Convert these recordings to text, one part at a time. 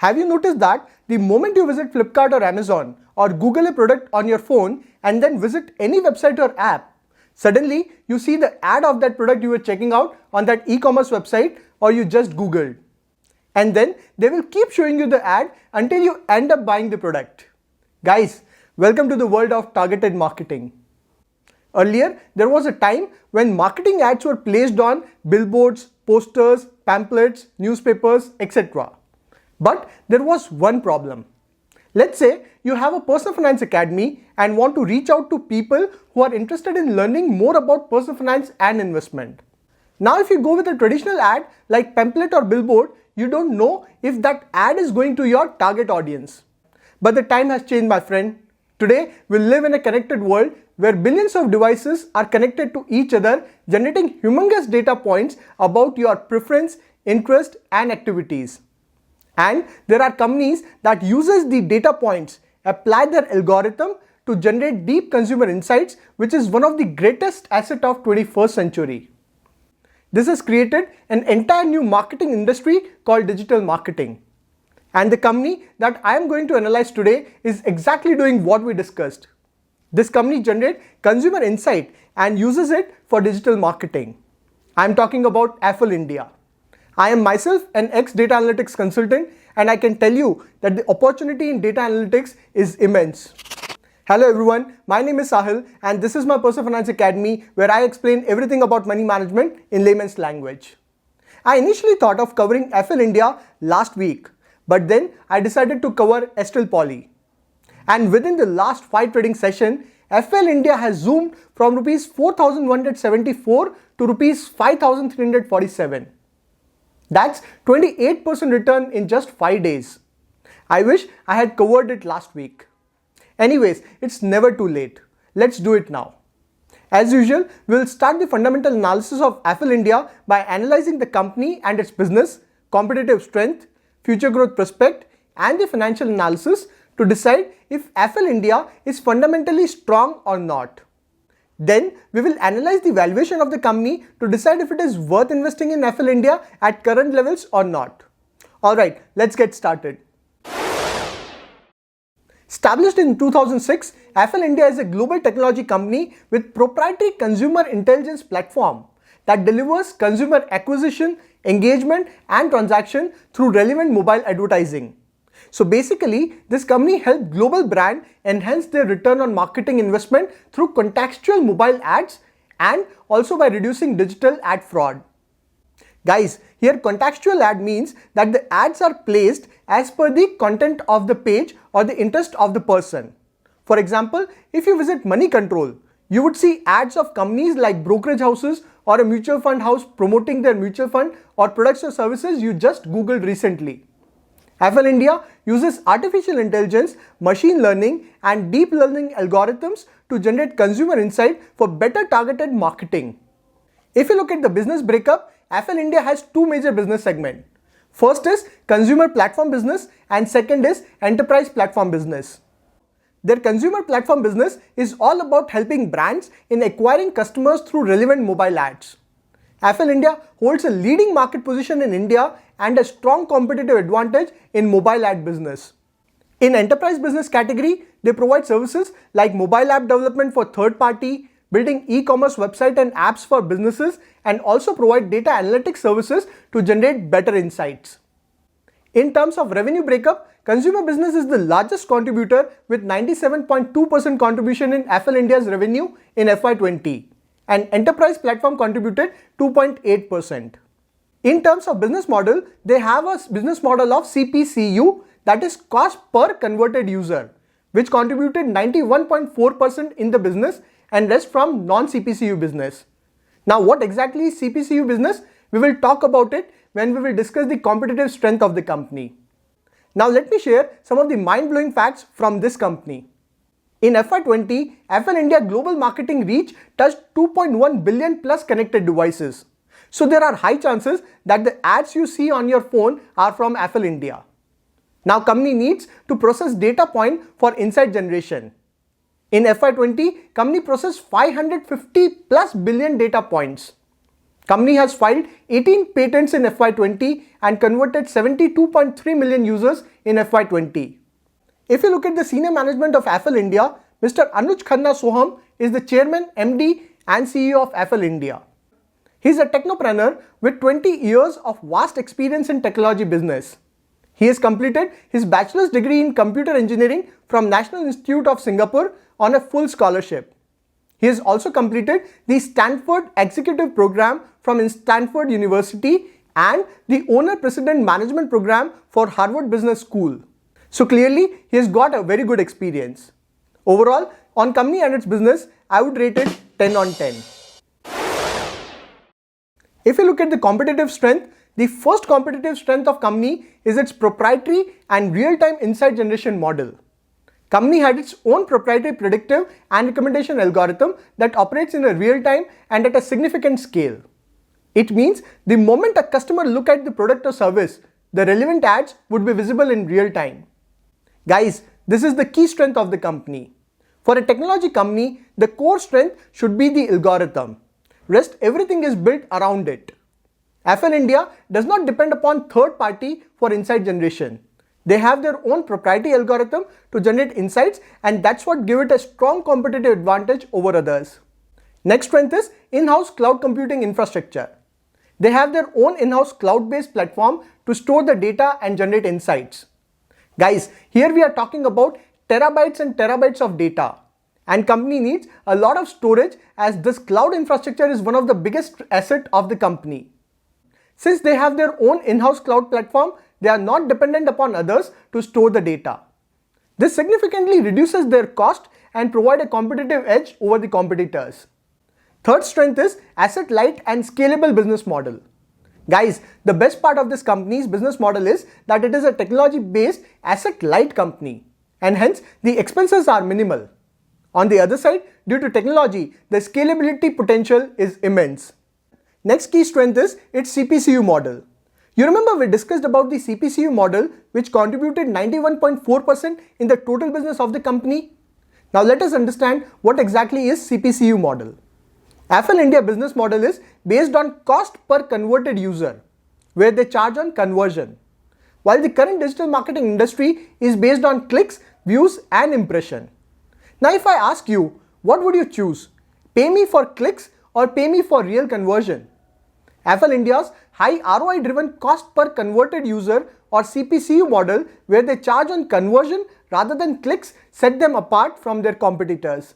Have you noticed that the moment you visit Flipkart or Amazon or Google a product on your phone and then visit any website or app, suddenly you see the ad of that product you were checking out on that e-commerce website or you just Googled. And then they will keep showing you the ad until you end up buying the product. Guys, welcome to the world of targeted marketing. Earlier, there was a time when marketing ads were placed on billboards, posters, pamphlets, newspapers, etc. But there was one problem. Let's say you have a personal finance academy and want to reach out to people who are interested in learning more about personal finance and investment. Now, if you go with a traditional ad like pamphlet or billboard, you don't know if that ad is going to your target audience. But the time has changed, my friend. Today, we live in a connected world where billions of devices are connected to each other, generating humongous data points about your preference, interest, and activities. And there are companies that uses the data points, apply their algorithm to generate deep consumer insights, which is one of the greatest assets of 21st century. This has created an entire new marketing industry called digital marketing. And the company that I am going to analyze today is exactly doing what we discussed. This company generates consumer insight and uses it for digital marketing. I am talking about Affle India. I am myself an ex-data analytics consultant and I can tell you that the opportunity in data analytics is immense. Hello everyone, my name is Sahil and this is my Personal Finance Academy where I explain everything about money management in layman's language. I initially thought of covering Affle India last week, but then I decided to cover Estel Poly. And within the last 5 trading session, Affle India has zoomed from Rs 4,174 to Rs 5,347. That's 28% return in just 5 days. I wish I had covered it last week. Anyways, it's never too late. Let's do it now. As usual, we'll start the fundamental analysis of Affle India by analyzing the company and its business, competitive strength, future growth prospect, and the financial analysis to decide if Affle India is fundamentally strong or not. Then we will analyze the valuation of the company to decide if it is worth investing in Affle India at current levels or not. Alright, let's get started. Established in 2006, Affle India is a global technology company with proprietary consumer intelligence platform that delivers consumer acquisition, engagement and transaction through relevant mobile advertising. So basically, this company helps global brands enhance their return on marketing investment through contextual mobile ads and also by reducing digital ad fraud. Guys, here contextual ad means that the ads are placed as per the content of the page or the interest of the person. For example, if you visit Money Control, you would see ads of companies like brokerage houses or a mutual fund house promoting their mutual fund or products or services you just Googled recently. Affle India uses artificial intelligence, machine learning and deep learning algorithms to generate consumer insight for better targeted marketing. If you look at the business breakup, Affle India has 2 major business segments. First is consumer platform business and second is enterprise platform business. Their consumer platform business is all about helping brands in acquiring customers through relevant mobile ads. Affle India holds a leading market position in India and a strong competitive advantage in mobile ad business. In enterprise business category, they provide services like mobile app development for third party, building e-commerce website and apps for businesses and also provide data analytics services to generate better insights. In terms of revenue breakup, consumer business is the largest contributor with 97.2% contribution in Affle India's revenue in FY20 and enterprise platform contributed 2.8%. In terms of business model, they have a business model of CPCU, that is cost per converted user, which contributed 91.4% in the business and rest from non-CPCU business. Now what exactly is CPCU business? We will talk about it when we will discuss the competitive strength of the company. Now let me share some of the mind-blowing facts from this company. In FY20, Affle India global marketing reach touched 2.1 billion plus connected devices. So there are high chances that the ads you see on your phone are from Affle India. Now company needs to process data point for insight generation. In FY20, company processed 550 plus billion data points. Company has filed 18 patents in FY20 and converted 72.3 million users in FY20. If you look at the senior management of Affle India, Mr. Anuj Khanna Soham is the chairman, MD and CEO of Affle India. He is a technopreneur with 20 years of vast experience in technology business. He has completed his bachelor's degree in computer engineering from National Institute of Singapore on a full scholarship. He has also completed the Stanford Executive Program from Stanford University and the Owner-President Management Program for Harvard Business School. So clearly, he has got a very good experience. Overall, on company and its business, I would rate it 10 on 10. If you look at the competitive strength, the first competitive strength of company is its proprietary and real-time insight generation model. Company had its own proprietary predictive and recommendation algorithm that operates in a real time and at a significant scale. It means the moment a customer look at the product or service, the relevant ads would be visible in real time. Guys, this is the key strength of the company. For a technology company, the core strength should be the algorithm. Rest everything is built around it. Affle India does not depend upon third party for insight generation. They have their own proprietary algorithm to generate insights, and that's what gives it a strong competitive advantage over others. Next strength is in-house cloud computing infrastructure. They have their own in-house cloud-based platform to store the data and generate insights. Guys, here we are talking about terabytes and terabytes of data, and company needs a lot of storage as this cloud infrastructure is one of the biggest asset of the company. Since they have their own in-house cloud platform, they are not dependent upon others to store the data. This significantly reduces their cost and provide a competitive edge over the competitors. Third strength is asset light and scalable business model. Guys, the best part of this company's business model is that it is a technology based asset light company, and hence the expenses are minimal. On the other side, due to technology, the scalability potential is immense. Next key strength is its CPCU model. You remember we discussed about the CPCU model, which contributed 91.4% in the total business of the company. Now let us understand what exactly is CPCU model. Affle India business model is based on cost per converted user, where they charge on conversion, while the current digital marketing industry is based on clicks, views and impression. Now if I ask you, what would you choose? Pay me for clicks or pay me for real conversion? Affle India's high ROI driven cost per converted user or CPCU model, where they charge on conversion rather than clicks, set them apart from their competitors.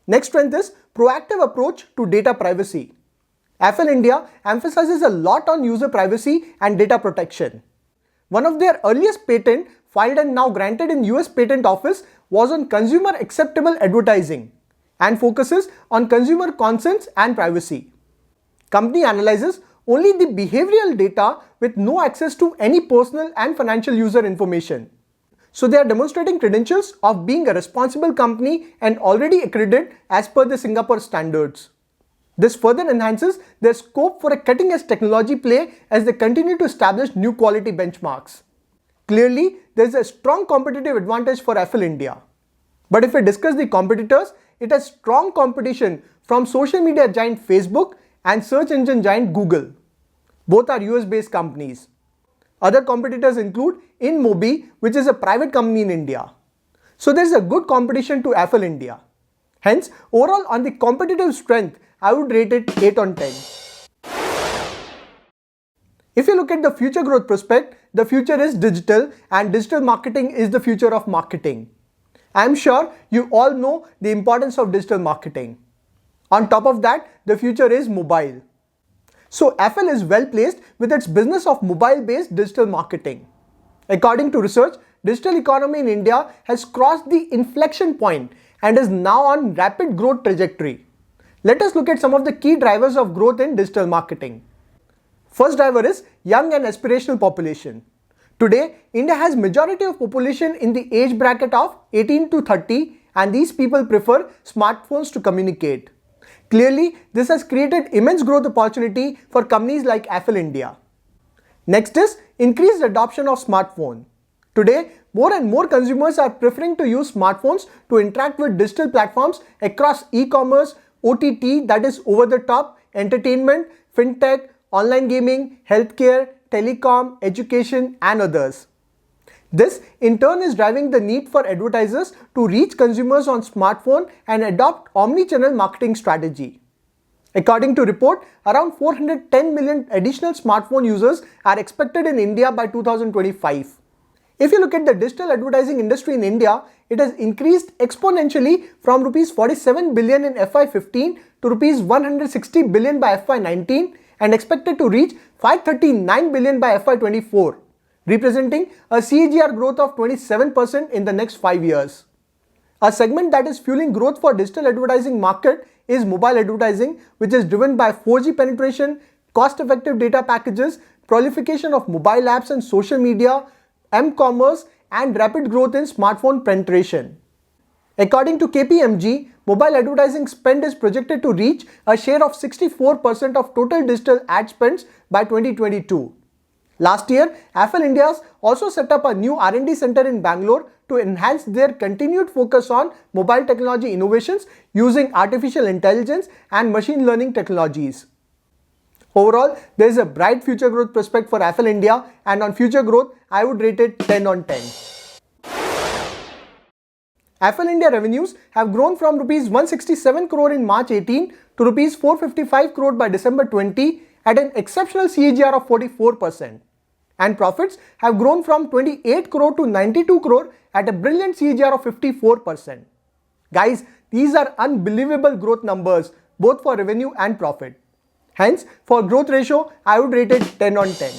Next strength is proactive approach to data privacy. Affle India emphasizes a lot on user privacy and data protection. One of their earliest patent filed and now granted in US Patent Office was on consumer acceptable advertising and focuses on consumer consents and privacy. Company analyzes only the behavioral data with no access to any personal and financial user information. So they are demonstrating credentials of being a responsible company and already accredited as per the Singapore standards. This further enhances their scope for a cutting-edge technology play as they continue to establish new quality benchmarks. Clearly, there is a strong competitive advantage for Affle India. But if we discuss the competitors, it has strong competition from social media giant Facebook and search engine giant Google. Both are US-based companies. Other competitors include InMobi, which is a private company in India. So there is a good competition to Affle India. Hence, overall on the competitive strength, I would rate it 8 on 10. If you look at the future growth prospect, the future is digital and digital marketing is the future of marketing. I am sure you all know the importance of digital marketing. On top of that, the future is mobile. So Affle is well placed with its business of mobile-based digital marketing. According to research, digital economy in India has crossed the inflection point and is now on rapid growth trajectory. Let us look at some of the key drivers of growth in digital marketing. First driver is young and aspirational population. Today, India has majority of population in the age bracket of 18 to 30, and these people prefer smartphones to communicate. Clearly, this has created immense growth opportunity for companies like Affle India. Next is increased adoption of smartphone. Today, more and more consumers are preferring to use smartphones to interact with digital platforms across e-commerce, OTT, that is over the top, entertainment, fintech, online gaming, healthcare, telecom, education, and others. This in turn is driving the need for advertisers to reach consumers on smartphone and adopt omni-channel marketing strategy. According to report, around 410 million additional smartphone users are expected in India by 2025. If you look at the digital advertising industry in India, it has increased exponentially from Rs 47 billion in FY15 to Rs 160 billion by FY19 and expected to reach 539 billion by FY24, representing a CAGR growth of 27% in the next 5 years. A segment that is fueling growth for digital advertising market is mobile advertising, which is driven by 4G penetration, cost-effective data packages, proliferation of mobile apps and social media, m-commerce, and rapid growth in smartphone penetration. According to KPMG, mobile advertising spend is projected to reach a share of 64% of total digital ad spends by 2022. Last year, Affle India also set up a new R&D center in Bangalore to enhance their continued focus on mobile technology innovations using artificial intelligence and machine learning technologies. Overall, there is a bright future growth prospect for Affle India, and on future growth, I would rate it 10 on 10. Affle India revenues have grown from Rs 167 crore in March 18 to Rs 455 crore by December 20 at an exceptional CAGR of 44%. And profits have grown from 28 crore to 92 crore at a brilliant CAGR of 54%. Guys, these are unbelievable growth numbers both for revenue and profit. Hence, for growth ratio, I would rate it 10 on 10.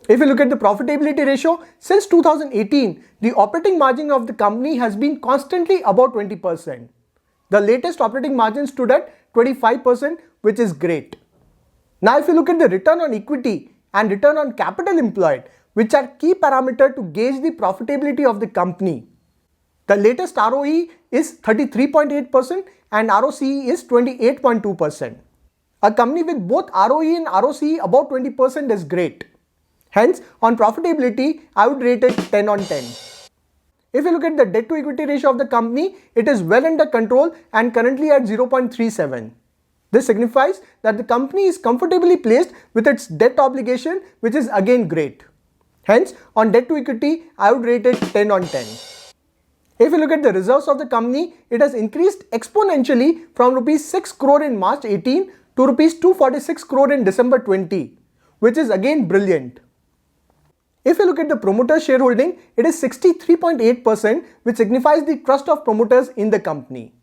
If you look at the profitability ratio, since 2018, the operating margin of the company has been constantly above 20%. The latest operating margin stood at 25%, which is great. Now, if you look at the return on equity and return on capital employed, which are key parameters to gauge the profitability of the company, the latest ROE is 33.8% and ROCE is 28.2%. A company with both ROE and ROCE above 20% is great. Hence, on profitability, I would rate it 10 on 10. If you look at the debt to equity ratio of the company, it is well under control and currently at 0.37. This signifies that the company is comfortably placed with its debt obligation, which is again great. Hence, on debt to equity, I would rate it 10 on 10. If you look at the reserves of the company, it has increased exponentially from Rs 6 crore in March 18 to Rs 246 crore in December 20, which is again brilliant. If you look at the promoter shareholding, it is 63.8%, which signifies the trust of promoters in the company.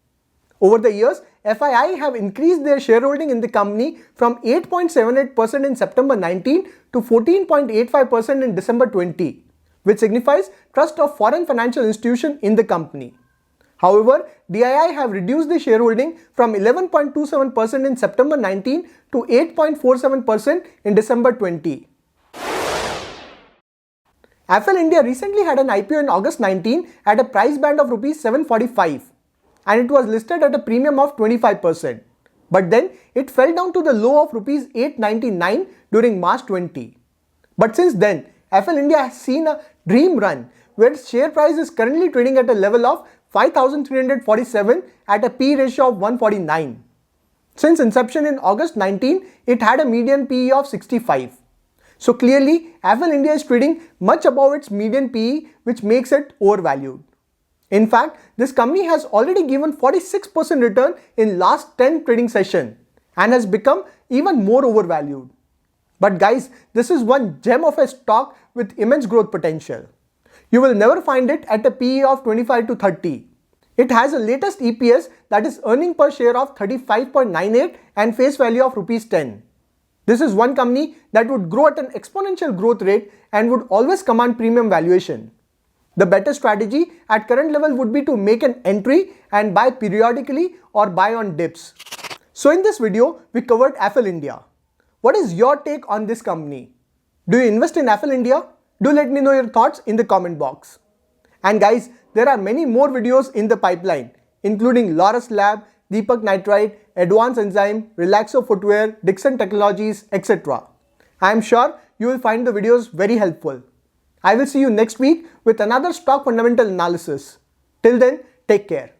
Over the years, FII have increased their shareholding in the company from 8.78% in September 19 to 14.85% in December 20, which signifies trust of foreign financial institution in the company. However, DII have reduced the shareholding from 11.27% in September 19 to 8.47% in December 20. Affle India recently had an IPO in August 19 at a price band of Rs 745 and it was listed at a premium of 25%. But then it fell down to the low of Rs 899 during March 20. But since then, Affle India has seen a dream run where its share price is currently trading at a level of 5,347 at a P ratio of 149. Since inception in August 19, it had a median PE of 65. So clearly, Affle India is trading much above its median PE, which makes it overvalued. In fact, this company has already given 46% return in last 10 trading sessions and has become even more overvalued. But guys, this is one gem of a stock with immense growth potential. You will never find it at a PE of 25 to 30. It has a latest EPS, that is earning per share of 35.98 and face value of Rs 10. This is one company that would grow at an exponential growth rate and would always command premium valuation. The better strategy at current level would be to make an entry and buy periodically or buy on dips. So in this video, we covered Affle India. What is your take on this company? Do you invest in Affle India? Do let me know your thoughts in the comment box. And guys, there are many more videos in the pipeline, including Laurus Lab, Deepak Nitrite, Advanced Enzyme, Relaxo Footwear, Dixon Technologies, etc. I am sure you will find the videos very helpful. I will see you next week with another stock fundamental analysis. Till then, take care.